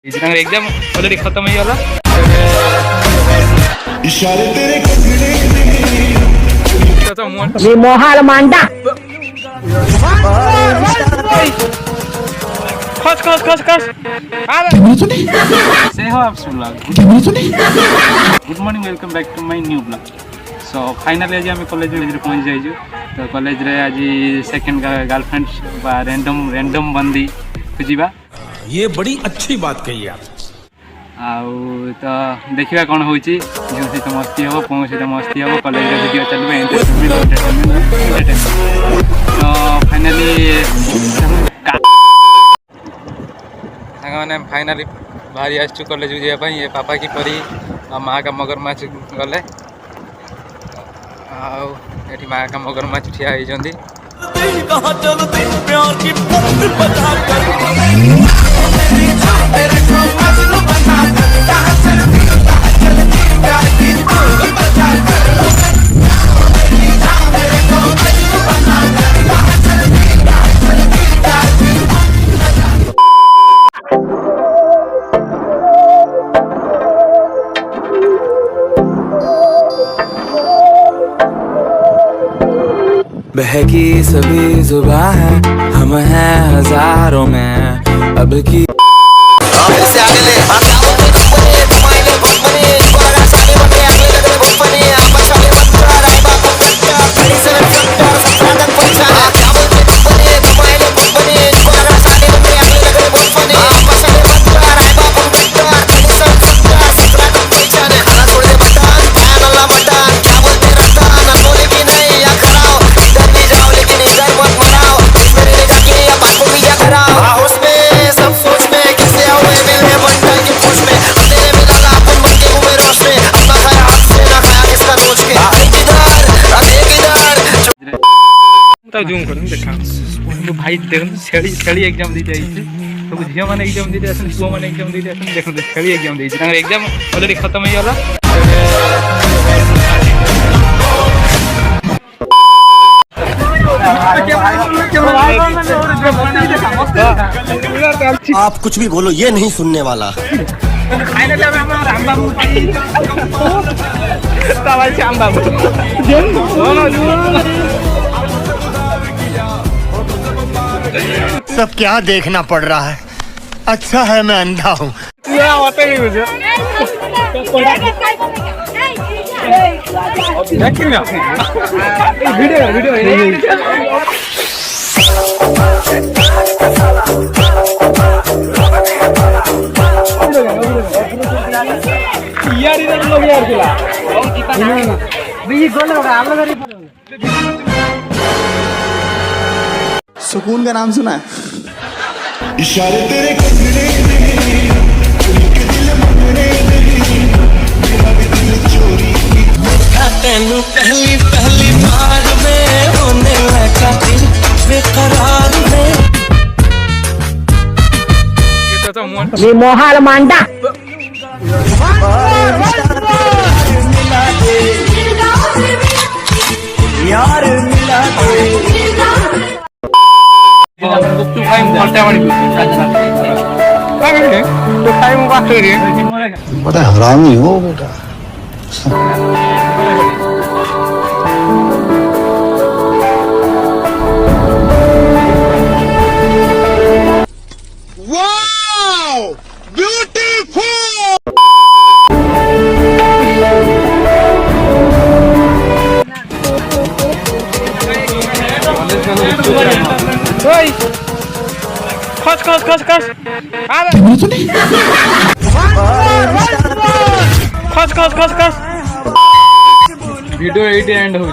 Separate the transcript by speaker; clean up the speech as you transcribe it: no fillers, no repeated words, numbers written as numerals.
Speaker 1: Exam already खत्म हो गला
Speaker 2: मोहाल मांडा
Speaker 1: खस खस खस खस
Speaker 3: से हो आप सब लोग good morning welcome back to my new blog. So finally आज आम कॉलेज में पहुँच जाइए। तो कॉलेज रे आज सेकंड गर्लफ्रेंड बा रैंडम बंदी खोजा।
Speaker 4: ये बड़ी अच्छी बात कही आप।
Speaker 3: आउ तो देखा कौन हो झील सहित मस्ती हम पुओं सहित मस्ती हम कॉलेज वीडियो चलो एंटरटेनमेंट। तो फाइनली मैंने फाइनली बाहरी आसु कॉलेज को जावाई। ये पापा की परी माँ का मगरमाछ गले आठी माँ का मगरमाछ ठिया होती।
Speaker 5: बहकी सभी जुबां है, हम हैं हजारों में अब की। से आगे ले
Speaker 1: जूम कर देखा तो भाई देख छेड़ी एग्जाम दी जाइए। सब झील मैंने एग्जाम दी पुओ मैंने एग्जाम दी देख छेड़ी एग्जाम दी एग्जाम ऑलरेडी खत्म हो गला।
Speaker 4: आप कुछ भी बोलो, ये नहीं सुनने वाला।
Speaker 6: सब क्या देखना पड़ रहा है। अच्छा है मैं अंधा हूँ।
Speaker 7: सुकून का नाम सुना है?
Speaker 6: इशारे तेरे
Speaker 5: तेनू पहली पहली बार में होने लगा दिल बेकरार में।
Speaker 2: ये मोहाल मांडा
Speaker 6: यार मिला बड़ा हरामी हो बेटा।
Speaker 1: खस खस खस खस खस खस खस खस वीडियो एंड हो।